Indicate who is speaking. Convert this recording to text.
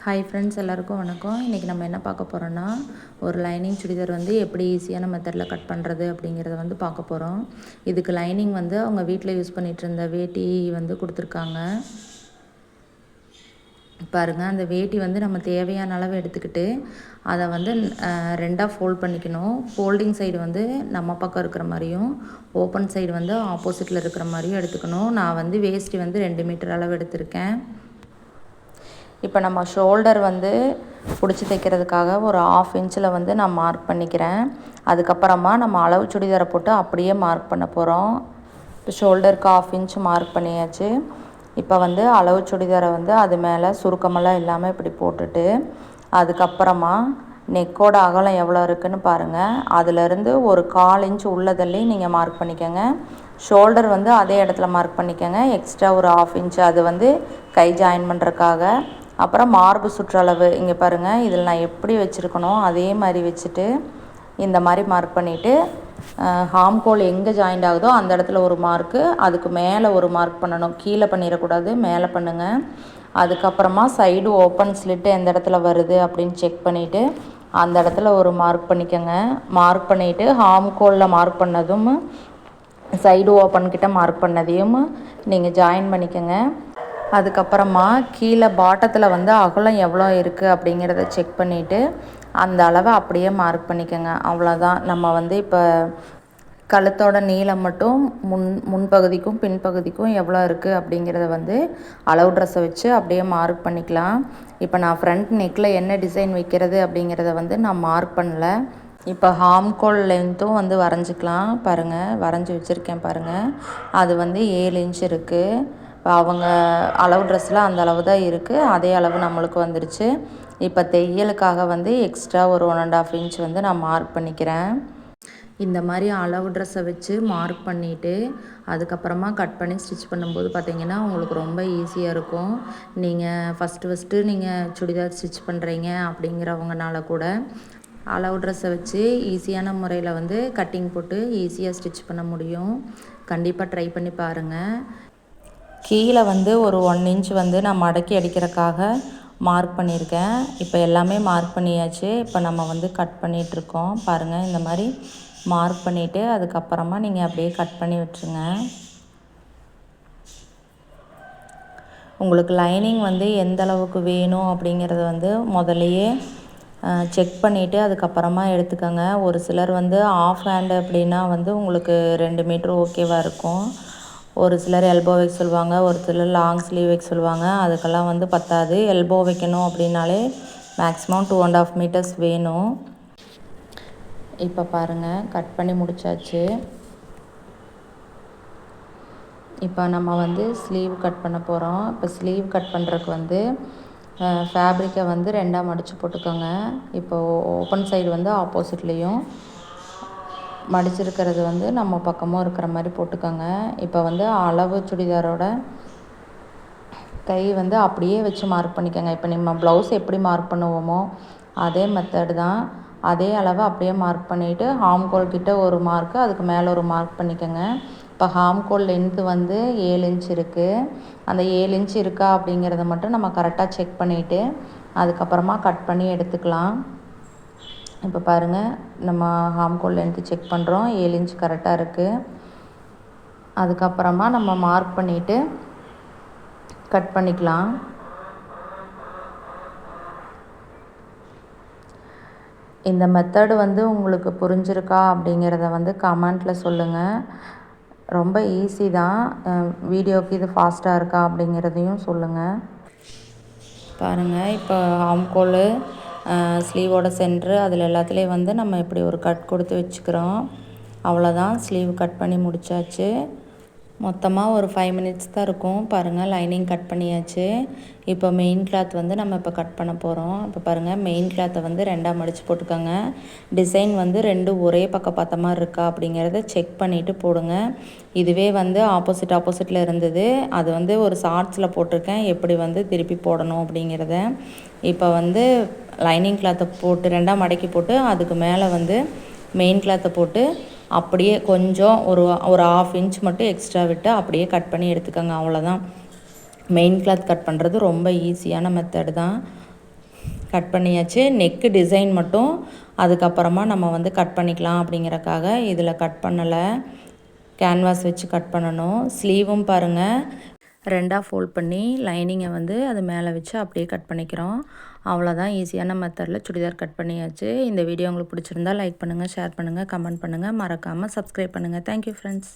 Speaker 1: Hi friends, எல்லாருக்கும் வணக்கம். இன்றைக்கி நம்ம என்ன பார்க்க போகிறோன்னா, ஒரு லைனிங் சுடிதார் வந்து எப்படி ஈஸியான மெத்தடில் கட் பண்ணுறது அப்படிங்கிறத வந்து பார்க்க போகிறோம். இதுக்கு லைனிங் வந்து அவங்க வீட்டில் யூஸ் பண்ணிகிட்டு இருந்த வேட்டி வந்து கொடுத்துருக்காங்க. பாருங்கள், அந்த வேட்டி வந்து நம்ம தேவையான அளவு எடுத்துக்கிட்டு அதை வந்து ரெண்டாக ஃபோல்ட் பண்ணிக்கணும். ஃபோல்டிங் சைடு வந்து நம்ம பக்கம் இருக்கிற மாதிரியும், ஓப்பன் சைடு வந்து ஆப்போசிட்டில் இருக்கிற மாதிரியும் எடுத்துக்கணும். நான் வந்து வேஷ்டி வந்து 2 மீட்டர் அளவு எடுத்திருக்கேன். இப்போ நம்ம ஷோல்டர் வந்து பிடிச்சி தைக்கிறதுக்காக ஒரு 1/2 இன்ச்சில் வந்து நான் மார்க் பண்ணிக்கிறேன். அதுக்கப்புறமா நம்ம அளவு சுடிதாரை போட்டு அப்படியே மார்க் பண்ண போகிறோம். இப்போ ஷோல்டருக்கு 1/2 இன்ச் மார்க் பண்ணியாச்சு. இப்போ வந்து அளவு சுடிதாரை வந்து அது மேலே சுருக்கமெல்லாம் இல்லாமல் இப்படி போட்டுட்டு, அதுக்கப்புறமா நெக்கோட அகலம் எவ்வளோ இருக்குதுன்னு பாருங்கள். அதிலேருந்து ஒரு 1/4 இன்ச் உள்ளதள்ளி நீங்கள் மார்க் பண்ணிக்கோங்க. ஷோல்டர் வந்து அதே இடத்துல மார்க் பண்ணிக்கோங்க. எக்ஸ்ட்ரா ஒரு 1/2 இன்ச் அது வந்து கை ஜாயின் பண்ணுறதுக்காக. அப்புறம் மார்பு சுற்றளவு இங்கே பாருங்கள், இதில் நான் எப்படி வச்சுருக்கணும் அதே மாதிரி வச்சுட்டு இந்த மாதிரி மார்க் பண்ணிவிட்டு, ஹாம்கோல் எங்கே ஜாயிண்ட் ஆகுதோ அந்த இடத்துல ஒரு மார்க்கு, அதுக்கு மேலே ஒரு மார்க் பண்ணணும். கீழே பண்ணிடக்கூடாது, மேலே பண்ணுங்கள். அதுக்கப்புறமா சைடு ஓப்பன் ஸ்லிட்டு எந்த இடத்துல வருது அப்படின்னு செக் பண்ணிவிட்டு அந்த இடத்துல ஒரு மார்க் பண்ணிக்கோங்க. மார்க் பண்ணிவிட்டு ஹாம்கோலில் மார்க் பண்ணதும் சைடு ஓப்பன் கிட்ட மார்க் பண்ணதையும் நீங்கள் ஜாயின் பண்ணிக்கோங்க. அதுக்கப்புறமா கீழே பாட்டத்தில் வந்து அகலம் எவ்வளோ இருக்குது அப்படிங்கிறத செக் பண்ணிவிட்டு அந்த அளவை அப்படியே மார்க் பண்ணிக்கோங்க. அவ்வளோதான். நம்ம வந்து இப்போ கழுத்தோட நீளம் மட்டும் முன்பகுதிக்கும் பின்பகுதிக்கும் எவ்வளோ இருக்குது அப்படிங்கிறத வந்து அளவு ட்ரெஸ்ஸை வச்சு அப்படியே மார்க் பண்ணிக்கலாம். இப்போ நான் ஃப்ரண்ட் நெக்கில் என்ன டிசைன் வைக்கிறது அப்படிங்கிறத வந்து நான் மார்க் பண்ணல. இப்போ ஹாம்கோல் லென்த்தும் வந்து வரைஞ்சிக்கலாம். பாருங்கள், வரைஞ்சி வச்சுருக்கேன் பாருங்கள். அது வந்து 7 இன்ச் இருக்குது. இப்போ அவங்க அளவு ட்ரெஸ்ஸில் அந்த அளவு தான் இருக்குது, அதே அளவு நம்மளுக்கு வந்துருச்சு. இப்போ தையலுக்காக வந்து எக்ஸ்ட்ரா ஒரு 1.5 இன்ச் வந்து நான் மார்க் பண்ணிக்கிறேன். இந்த மாதிரி அளவு ட்ரெஸ்ஸை வச்சு மார்க் பண்ணிவிட்டு அதுக்கப்புறமா கட் பண்ணி ஸ்டிச் பண்ணும்போது பார்த்திங்கன்னா உங்களுக்கு ரொம்ப ஈஸியாக இருக்கும். நீங்கள் ஃபஸ்ட்டு நீங்கள் சுடிதார் ஸ்டிச் பண்ணுறீங்க அப்படிங்கிறவங்கனால கூட அளவு ட்ரெஸ்ஸை வச்சு ஈஸியான முறையில் வந்து கட்டிங் போட்டு ஈஸியாக ஸ்டிச் பண்ண முடியும். கண்டிப்பாக ட்ரை பண்ணி பாருங்கள். கீழே வந்து ஒரு 1 இன்ச் வந்து நான் மடக்கி அடிக்கிறதுக்காக மார்க் பண்ணியிருக்கேன். இப்போ எல்லாமே மார்க் பண்ணியாச்சு. இப்போ நம்ம வந்து கட் பண்ணிகிட்ருக்கோம். பாருங்கள், இந்த மாதிரி மார்க் பண்ணிவிட்டு அதுக்கப்புறமா நீங்கள் அப்படியே கட் பண்ணி விட்டுருங்க. உங்களுக்கு லைனிங் வந்து எந்த அளவுக்கு வேணும் அப்படிங்கிறத வந்து முதலையே செக் பண்ணிவிட்டு அதுக்கப்புறமா எடுத்துக்கோங்க. ஒரு சிலர் வந்து ஆஃப் ஹேண்டு அப்படின்னா வந்து உங்களுக்கு 2 மீட்ரு ஓகேவாக இருக்கும். ஒரு சிலர் எல்போ வைக்க சொல்லுவாங்க, ஒரு சிலர் லாங் ஸ்லீவ் வைக்க சொல்லுவாங்க. அதுக்கெல்லாம் வந்து பத்தாது. எல்போ வைக்கணும் அப்படின்னாலே மேக்ஸிமம் 2.5 மீட்டர்ஸ் வேணும். இப்போ பாருங்கள், கட் பண்ணி முடித்தாச்சு. இப்போ நம்ம வந்து ஸ்லீவ் கட் பண்ண போகிறோம். இப்போ ஸ்லீவ் கட் பண்ணுறதுக்கு வந்து ஃபேப்ரிக்கை வந்து 2ஆக மடித்து போட்டுக்கோங்க. இப்போது ஓப்பன் சைடு வந்து ஆப்போசிட்லேயும், மடிச்சிருக்கிறது வந்து நம்ம பக்கமும் இருக்கிற மாதிரி போட்டுக்கோங்க. இப்போ வந்து அளவு சுடிதாரோட கை வந்து அப்படியே வச்சு மார்க் பண்ணிக்கோங்க. இப்போ நம்ம ப்ளவுஸ் எப்படி மார்க் பண்ணுவோமோ அதே மெத்தடு தான். அதே அளவை அப்படியே மார்க் பண்ணிவிட்டு ஹாம்கோல் கிட்ட ஒரு மார்க்கு, அதுக்கு மேலே ஒரு மார்க் பண்ணிக்கோங்க. இப்போ ஹாம்கோல் லென்த்து வந்து 7 இன்ச் இருக்குது. அந்த 7 இன்ச் இருக்கா அப்படிங்கிறத மட்டும் நம்ம கரெக்டாக செக் பண்ணிவிட்டு அதுக்கப்புறமா கட் பண்ணி எடுத்துக்கலாம். இப்போ பாருங்கள், நம்ம ஹாம்கோல் லென்த்து செக் பண்ணுறோம். 7 இன்ச் கரெக்டாக இருக்குது. அதுக்கப்புறமா நம்ம மார்க் பண்ணிவிட்டு கட் பண்ணிக்கலாம். இந்த மெத்தடு வந்து உங்களுக்கு புரிஞ்சிருக்கா அப்படிங்கிறத வந்து கமெண்ட்டில் சொல்லுங்கள். ரொம்ப ஈஸி தான். வீடியோக்கு இது ஃபாஸ்ட்டாக இருக்கா அப்படிங்கிறதையும் சொல்லுங்கள். பாருங்கள், இப்போ ஆம்கோல் ஸ்லீவோட சென்ட்ரு அதில் எல்லாத்துலேயும் வந்து நம்ம இப்படி ஒரு கட் கொடுத்து வச்சுக்கிறோம். அவ்வளோதான், ஸ்லீவ் கட் பண்ணி முடித்தாச்சு. மொத்தமாக ஒரு 5 மினிட்ஸ் தான் இருக்கும். பாருங்கள், லைனிங் கட் பண்ணியாச்சு. இப்போ மெயின் கிளாத் வந்து நம்ம இப்போ கட் பண்ண போகிறோம். இப்போ பாருங்கள், மெயின் கிளாத்தை வந்து 2ஆக மடித்து போட்டுக்கோங்க. டிசைன் வந்து 2 ஒரே பக்கம் பார்த்த மாதிரி இருக்கா அப்படிங்கிறத செக் பண்ணிவிட்டு போடுங்க. இதுவே வந்து ஆப்போசிட்டில் இருந்தது. அது வந்து ஒரு ஷார்ட்ஸில் போட்டிருக்கேன், எப்படி வந்து திருப்பி போடணும் அப்படிங்கிறத. இப்போ வந்து லைனிங் கிளாத்தை போட்டு 2ஆக மடக்கி போட்டு அதுக்கு மேலே வந்து மெயின் கிளாத்தை போட்டு அப்படியே கொஞ்சம் ஒரு 1/2 இன்ச் மட்டும் எக்ஸ்ட்ரா விட்டு அப்படியே கட் பண்ணி எடுத்துக்கோங்க. அவ்வளோதான். மெயின் கிளாத் கட் பண்ணுறது ரொம்ப ஈஸியான மெத்தடு தான். கட் பண்ணியாச்சு. நெக்கு டிசைன் மட்டும் அதுக்கப்புறமா நம்ம வந்து கட் பண்ணிக்கலாம் அப்படிங்கிறக்காக இதில் கட் பண்ணலை. கேன்வாஸ் வச்சு கட் பண்ணணும். ஸ்லீவும் பாருங்கள் 2ஆக ஃபோல்ட் பண்ணி லைனிங்கை வந்து அது மேலே வச்சு அப்படியே கட் பண்ணிக்கிறோம். அவ்வளோதான், ஈஸியான மெத்தடில் சுடிதார் கட் பண்ணியாச்சு. இந்த வீடியோ உங்களுக்கு பிடிச்சிருந்தா லைக் பண்ணுங்கள், ஷேர் பண்ணுங்கள், கமெண்ட் பண்ணுங்கள், மறக்காமல் சப்ஸ்கிரைப் பண்ணுங்கள். Thank you friends.